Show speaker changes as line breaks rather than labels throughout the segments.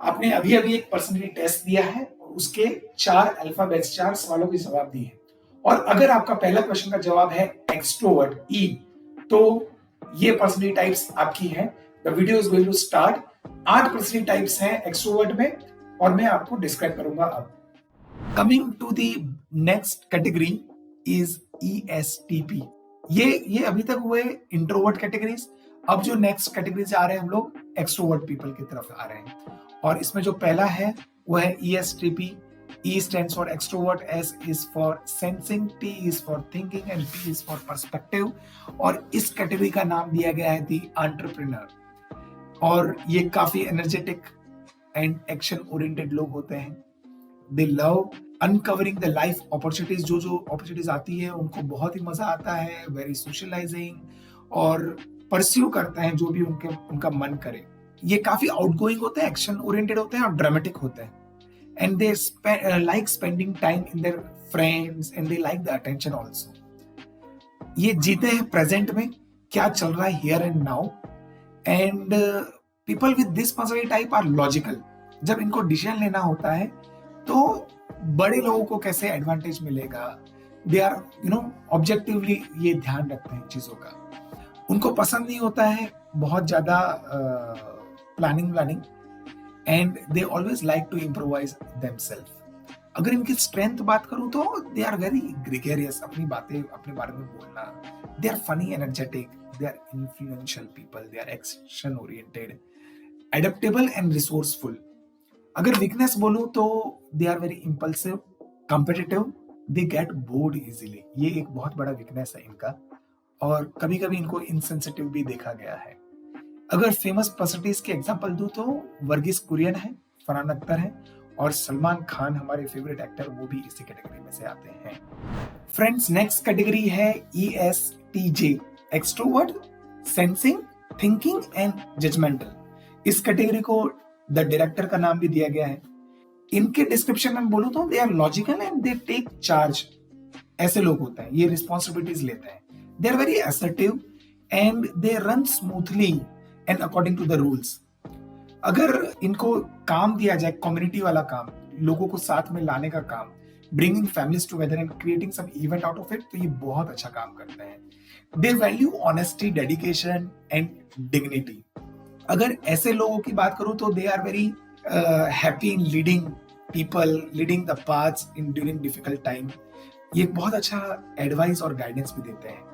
आपने अभी अभी एक पर्सनैलिटी टेस्ट दिया है, उसके 4 अल्फाबेट्स, 4 सवालों के जवाब दिए हैं। और अगर आपका पहला क्वेश्चन का जवाब है एक्सट्रोवर्ट ई, तो ये पर्सनैलिटी टाइप्स आपकी है। The video is going to start. 8 personality types हैं एक्सट्रोवर्ट में और मैं आपको डिस्क्राइब करूंगा अब। Coming to the next category is ESTP। ये अभी तक हुए इंट्रोवर्ट कैटेगरीज। अब जो नेक्स्ट कैटेगरीज आ रहे हैं हम लोग एक्सट्रोवर्ट पीपल की तरफ आ रहे हैं। और इसमें जो पहला है वो है ESTP। E stands for extrovert, S is for sensing, T is for thinking and P is for perspective। और इस कैटेगरी का नाम दिया गया है दी एंटरप्रेन्योर। और ये काफी एनर्जेटिक एंड एक्शन ओरिएंटेड लोग होते हैं। दे love uncovering the life opportunities. जो अपॉर्चुनिटीज आती है उनको बहुत ही मजा आता है, वेरी सोशलाइजिंग और परस्यू करते हैं जो भी उनका मन करे। ये काफी आउटगोइंग होते हैं, एक्शन ओरिएंटेड होते हैं और ड्रामेटिक होते हैं। And they like spending time in their friends and they like the attention also. ये जीते हैं प्रेजेंट में, क्या चल रहा है here and now. And people with this personality type are logical. जब इनको डिसीजन लेना होता है तो बड़े लोगों को कैसे एडवांटेज मिलेगा, दे आर ऑब्जेक्टिवली ये ध्यान रखते हैं चीजों का। उनको पसंद नहीं होता है बहुत ज्यादा planning and they always like to improvise themselves. अगर इनकी स्ट्रेंथ बात करूं तो दे आर वेरी ग्रेगरियस, अपनी बातें अपने बारे में बोलना। They are funny, energetic, they are influential people, they are action oriented, adaptable and resourceful. अगर वीकनेस बोलूं तो they are very impulsive, competitive, they get bored easily. ये एक बहुत बड़ा वीकनेस है इनका। और कभी कभी इनको इनसेंसिटिव भी देखा गया है। अगर फेमस पर्सनैलिटीज के एग्जांपल दूं तो वर्गीस कुरियन है, फरहान अख्तर है और सलमान खान हमारे फेवरेट एक्टर, वो भी इसी कैटेगरी में से आते हैं। फ्रेंड्स, नेक्स्ट कैटेगरी है ESTJ, extrovert, sensing, thinking and judgemental. इस कैटेगरी को द डायरेक्टर का नाम भी दिया गया है। इनके डिस्क्रिप्शन में बोलूं तो they are logical and they take charge. ऐसे लोग होते हैं, ये रिस्पॉन्सिबिलिटीज लेते हैं। They are very assertive and they run smoothly and according to the rules. अगर इनको काम दिया जाए, कम्युनिटी वाला काम, लोगों को साथ में लाने का काम, bringing families together and creating some event out of it, तो ये बहुत अच्छा काम करते हैं। They value honesty, dedication and dignity. अगर ऐसे लोगों की बात करूं तो they are very happy in leading people, leading the paths in during difficult time. ये बहुत अच्छा एडवाइस और गाइडेंस भी देते हैं।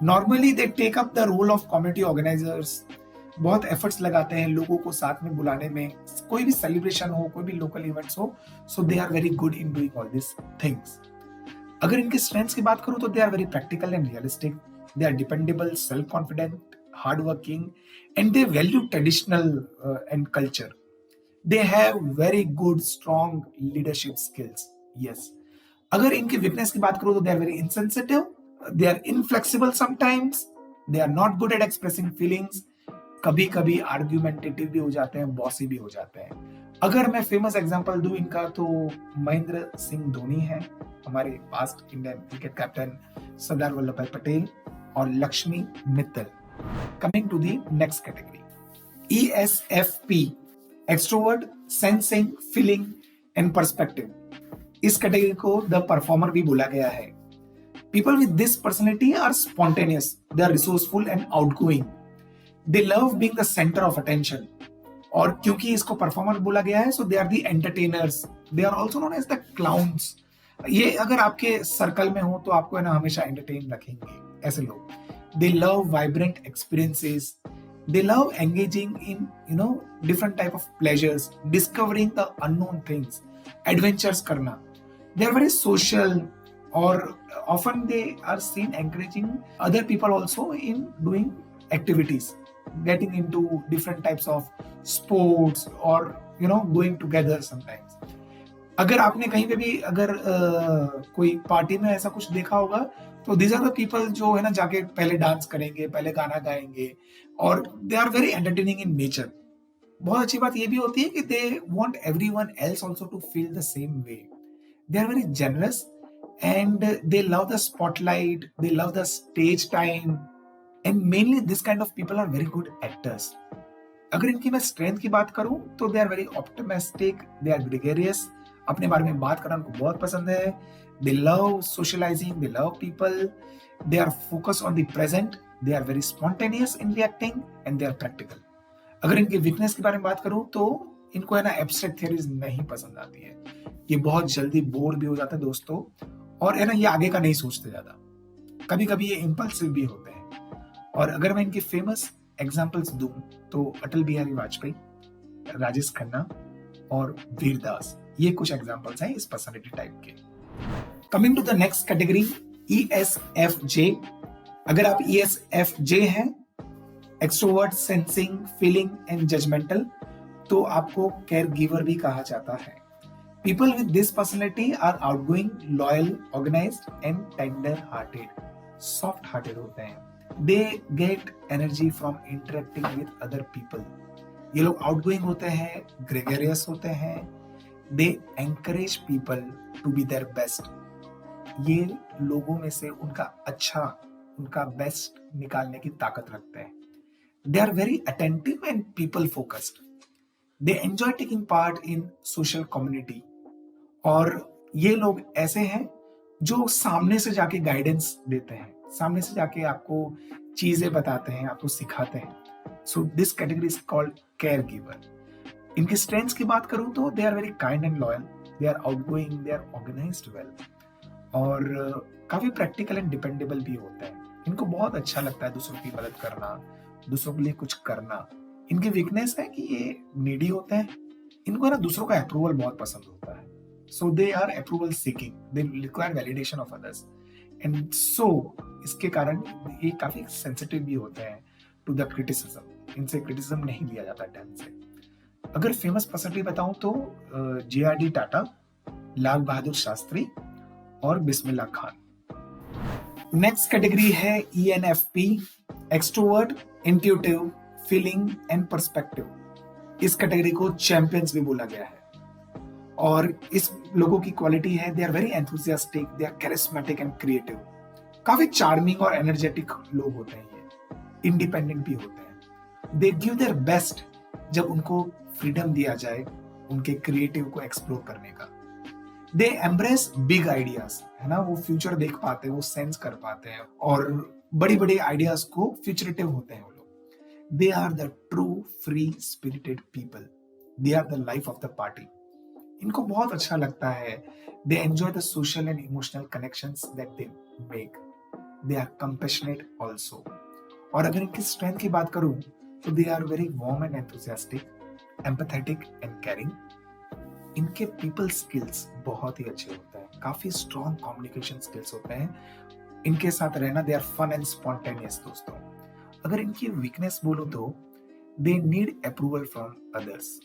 Normally they take up the role of community organisers. बहुत एफर्ट्स लगाते हैं लोगों को साथ में बुलाने में, कोई भी सेलिब्रेशन हो, कोई भी लोकल इवेंट्स हो, so they are very good in doing all this things. अगर इनके स्ट्रेंथ्स की बात करूं तो they are very practical and realistic, they are dependable, self confident, hardworking, and they value traditional and culture. They have very good strong leadership skills. Yes. अगर इनकी weakness की बात करूं तो they are very insensitive, they are inflexible sometimes, they are not good at expressing feelings, कभी कभी argumentative भी हो जाते हैं, बॉसी भी हो जाते हैं। अगर मैं फेमस एग्जांपल दूं इनका तो महेंद्र सिंह धोनी है, हमारे past Indian cricket captain, Sardar Vallabh भाई पटेल और Lakshmi Mittal. Coming to the next category, ESFP, extrovert, sensing, feeling and perspective। इस कैटेगरी को द परफॉर्मर भी बोला गया है। People with this personality are spontaneous, they are resourceful and outgoing, they love being the center of attention। और क्योंकि इसको performer बोला गया है, so they are the entertainers, they are also known as the clowns। ये अगर आपके circle में हो तो आपको है ना हमेशा एंटरटेन रखेंगे ऐसे लोग। They love vibrant experiences. They love engaging in, different type of pleasures, discovering the unknown things, adventures करना. They are very social, or often they are seen encouraging other people also in doing activities, getting into different types of sports, or going together sometimes. अगर आपने कहीं पे भी अगर कोई party में ऐसा कुछ देखा होगा तो these are the people जो है ना जाके पहले डांस करेंगे, पहले गाना गाएंगे, और they are very entertaining in nature। बहुत अच्छी बात ये भी होती है कि they want everyone else also to feel the same way। They are very generous and they love the spotlight, they love the stage time, and mainly this kind of people are very good actors। अगर इनकी मैं strength की बात करूं तो they are very optimistic, they are gregarious, अपने बारे में बात करना उनको बहुत पसंद है, they love socialising, they love people, they are focus on the present, they are very spontaneous in reacting and they are practical. अगर इनकी वीकनेस के बारे में बात करूं तो इनको है ना एब्स्ट्रैक्ट थियरीज नहीं पसंद आती है, ये बहुत जल्दी बोर भी हो जाते हैं दोस्तों, और है ना ये आगे का नहीं सोचते ज्यादा, कभी कभी ये इम्पल्सिव भी होते हैं। और अगर मैं इनके फेमस एग्जाम्पल्स दूं तो अटल बिहारी वाजपेयी, राजेश खन्ना और वीरदास, ये कुछ एग्जाम्पल्स हैं इस पर्सनालिटी टाइप के। Coming to the next category, ESFJ। अगर आप ESFJ हैं, extrovert, sensing, feeling and judgmental, तो आपको केयर गिवर भी कहा जाता है। People with this personality are outgoing, loyal, organised and tender hearted, soft hearted होते हैं। They get energy from interacting with other people. ये लोग आउटगोइंग होते हैं, ग्रेगरियस होते हैं, they encourage people to be their best. ये लोगों में से उनका अच्छा, उनका बेस्ट निकालने की ताकत रखते हैं। They are very attentive and people focused. They enjoy taking part in social community. और ये लोग ऐसे हैं जो सामने से जाके गाइडेंस देते हैं, सामने से जाके आपको चीजें बताते हैं, आपको सिखाते हैं। So this category is called care giver. इनकी स्ट्रेंथ्स की बात करूं तो they are very kind and loyal, they are outgoing, they are organised well, और काफी प्रैक्टिकल एंड डिपेंडेबल भी होते हैं। इनको बहुत अच्छा लगता है दूसरों की मदद करना, दूसरों के लिए कुछ करना। इनकी वीकनेस है कि ये नीडी होते हैं, इनको ना दूसरों का अप्रूवल बहुत पसंद होता है, so they are approval seeking, they require validation of others, and so इसके कारण ये काफी सेंसिटिव भी होते हैं टू द क्रिटिसिज्म, इनसे क्रिटिसिज्म नहीं लिया जाता टाइम से। अगर फेमस पर्सनैलिटी बताऊं तो JRD टाटा, लाल बहादुर शास्त्री और बिस्मिल्लाह खान। नेक्स्ट कैटेगरी है ENFP, extrovert, intuitive, feeling and perspective. इस कैटेगरी को चैंपियंस भी बोला गया है, और इस लोगों की क्वालिटी है, they are very enthusiastic, they are charismatic and creative. काफी चार्मिंग और एनर्जेटिक लोग होते हैं ये, इंडिपेंडेंट भी होते हैं। दे गिव देयर बेस्ट जब उनको फ्रीडम दिया जाए उनके क्रिएटिव को एक्सप्लोर करने का। दे एम्ब्रेस बिग आइडियाज, है ना, वो फ्यूचर देख पाते हैं, वो सेंस कर पाते हैं, और बड़ी बड़ी आइडियाज को फ्यूचरेटिव होते हैं वो लोग। They are the true free spirited people, they are the life of the party. इनको बहुत अच्छा लगता है, they enjoy the social and emotional connections that they make, they are compassionate also. और अगर इनकी स्ट्रेंथ की बात करूं तो they are very warm and enthusiastic, empathetic and caring. इनके पीपल स्किल्स बहुत ही अच्छे होते हैं, काफी स्ट्रॉन्ग कम्युनिकेशन स्किल्स होते हैं, इनके साथ रहना, they are fun and spontaneous दोस्तों। अगर इनकी वीकनेस बोलूं तो they need approval from others,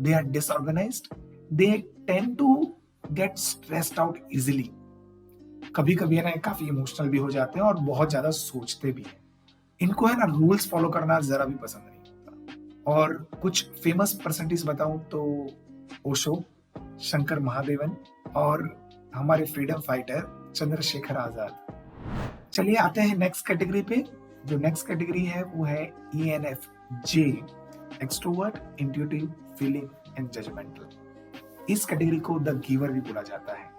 they are disorganised, they tend to get stressed out easily. कभी कभी है ना काफी इमोशनल भी हो जाते हैं और बहुत ज्यादा सोचते भी हैं। इनको है ना रूल्स फॉलो करना जरा भी पसंद नहीं होता। और कुछ फेमस पर्सनैलिटीज बताऊं तो ओशो, शंकर महादेवन और हमारे फ्रीडम फाइटर चंद्रशेखर आजाद। चलिए आते हैं नेक्स्ट कैटेगरी पे। जो नेक्स्ट कैटेगरी है वो है ENFJ, extrovert, intuitive, feeling and judgemental. इस कैटेगरी को द गिवर भी बोला जाता है।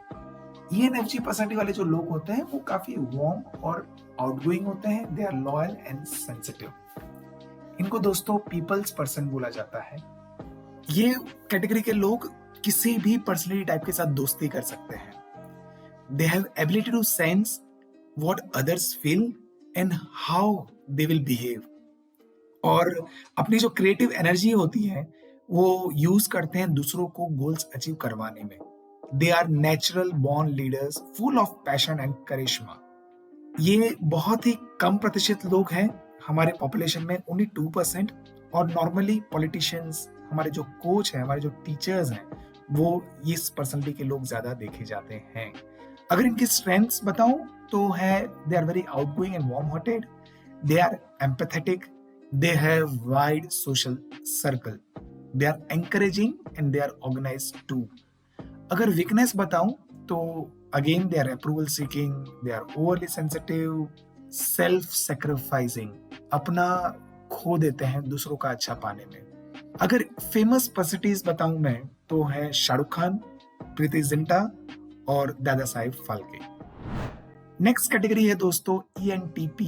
ENFJ पर्सनैलिटी वाले जो लोग होते हैं वो काफी वार्म और आउटगोइंग होते हैं, they are loyal and sensitive. इनको दोस्तों पीपल्स पर्सन बोला जाता है। ये कैटेगरी के लोग किसी भी पर्सनैलिटी टाइप के साथ दोस्ती कर सकते हैं। They have ability to sense what others feel and how they will behave, और अपनी जो क्रिएटिव एनर्जी होती है वो यूज करते हैं दूसरों को गोल्स अचीव करवाने में। They are natural born leaders, full of passion and charisma. ये बहुत ही कम प्रतिशत लोग हैं हमारे पॉपुलेशन में, ओनली 2%, और नॉर्मली पॉलिटिशियंस, हमारे जो कोच हैं, हमारे जो टीचर्स हैं, वो इस पर्सनैलिटी के लोग ज्यादा देखे जाते हैं। अगर इनकी स्ट्रेंथ्स बताऊं तो है they are very outgoing and warm hearted, they are empathetic, they have wide social circle, they are encouraging and they are organised too. अगर वीकनेस बताऊं तो again they are approval seeking, they are overly sensitive, self sacrificing, अपना खो देते हैं दूसरों का अच्छा पाने में। अगर फेमस पर्सनैलिटीज बताऊं मैं तो है शाहरुख खान, प्रीति जिंटा और दादा साहेब फाल्के। नेक्स्ट कैटेगरी है दोस्तों ENTP,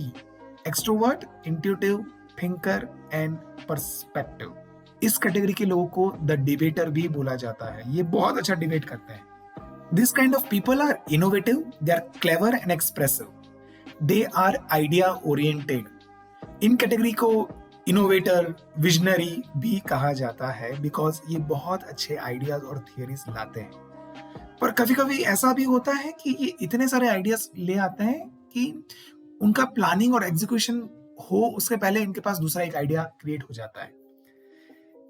extrovert, intuitive, thinker and perspective. इस कैटेगरी के लोगों को द डिबेटर भी बोला जाता है। ये बहुत अच्छा डिबेट करते हैं। This kind of people are innovative, they are clever and expressive, they are idea oriented. इन कैटेगरी को इनोवेटर, विजनरी भी कहा जाता है बिकॉज ये बहुत अच्छे आइडियाज और थियरीज लाते हैं। पर कभी कभी ऐसा भी होता है कि ये इतने सारे आइडियाज ले आते हैं कि उनका प्लानिंग और एग्जीक्यूशन हो उसके पहले इनके पास दूसरा एक आइडिया क्रिएट हो जाता है।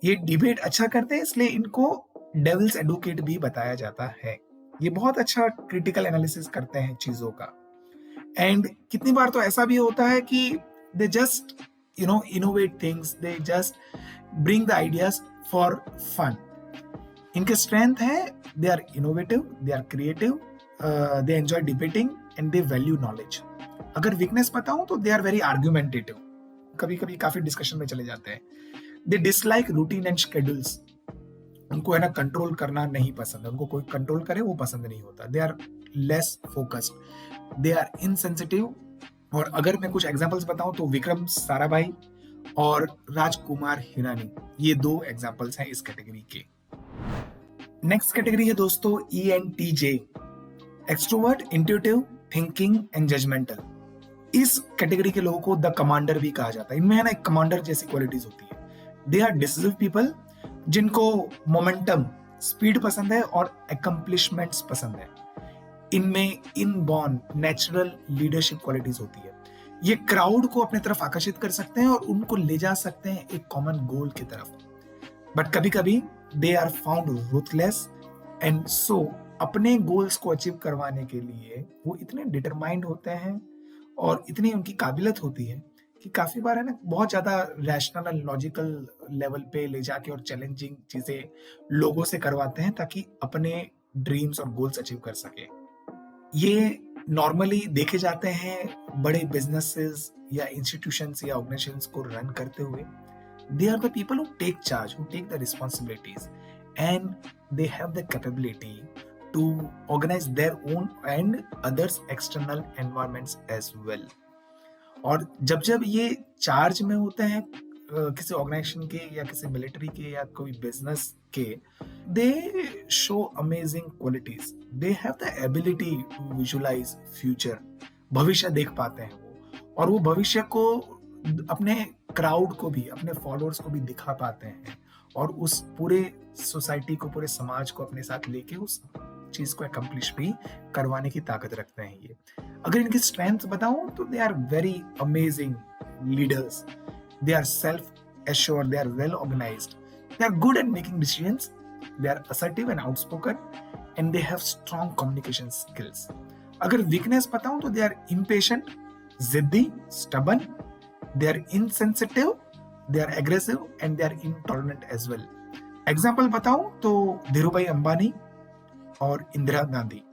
ये डिबेट अच्छा करते हैं इसलिए इनको डेविल्स एडवोकेट भी बताया जाता है। ये बहुत अच्छा क्रिटिकल एनालिसिस करते हैं चीजों का। एंड कितनी बार तो ऐसा भी होता है कि they just innovate things, they just bring the ideas for fun. इनके स्ट्रेंथ है they are innovative, they are creative, they enjoy debating and they value knowledge. अगर वीकनेस बताऊं तो they are very argumentative, कभी कभी काफी डिस्कशन में चले जाते हैं। they dislike routine and schedules, उनको है ना कंट्रोल करना नहीं पसंद है, उनको कोई कंट्रोल करे वो पसंद नहीं होता। they are less focused, they are insensitive। और अगर मैं कुछ एग्जांपल्स बताऊं तो विक्रम साराभाई और राजकुमार हिरानी, ये 2 एग्जांपल्स हैं इस कैटेगरी के। नेक्स्ट कैटेगरी है दोस्तों ENTJ, extrovert, intuitive, thinking and judgemental. इस कैटेगरी के लोगों को द कमांडर भी कहा जाता है। इनमें है ना एक कमांडर जैसी क्वालिटीज होती है। दे आर डिसिसिव पीपल, जिनको मोमेंटम, स्पीड पसंद है और अकम्प्लिशमेंट्स पसंद है। इनमें इनबॉर्न नेचुरल लीडरशिप क्वालिटीज होती है। ये क्राउड को अपने तरफ आकर्षित कर सकते हैं और उनको ले जा सकते हैं एक कॉमन गोल की तरफ। बट कभी कभी they are found ruthless and so अपने गोल्स को अचीव करवाने के लिए वो इतने डिटरमाइंड होते हैं और इतनी उनकी काबिलियत होती है कि काफी बार है ना बहुत ज्यादा रैशनल एंड लॉजिकल लेवल पे ले जाके और चैलेंजिंग चीजें लोगों से करवाते हैं ताकि अपने ड्रीम्स और गोल्स अचीव कर सके। ये नॉर्मली देखे जाते हैं बड़े बिजनेसेस या इंस्टीट्यूशंस या ऑर्गेनाइजेशंस को रन करते हुए। They are the people who take charge, who take the responsibilities and they have the capability to organise their own and others external environments as well. और जब जब ये चार्ज में होते हैं किसी ऑर्गेनाइजेशन के या किसी मिलिट्री के या कोई बिजनेस के, they show amazing qualities, they have the ability to visualise future. भविष्य देख पाते हैं वो, और वो भविष्य को अपने क्राउड को भी, अपने फॉलोअर्स को भी दिखा पाते हैं और उस पूरे सोसाइटी को, पूरे समाज को अपने साथ लेके उस चीज को अकम्प्लिश भी करवाने की ताकत रखते हैं ये। अगर इनकी स्ट्रेंथ बताऊं तो they are very amazing leaders, they are self-assured, they are well organized, they are good at making decisions, they are assertive and outspoken, and they have strong communication skills. अगर weakness बताऊं तो they are impatient, जिद्दी, stubborn, they are insensitive, they are aggressive, and they are intolerant as well. Example बताऊं तो धीरूभाई अंबानी और इंदिरा गांधी,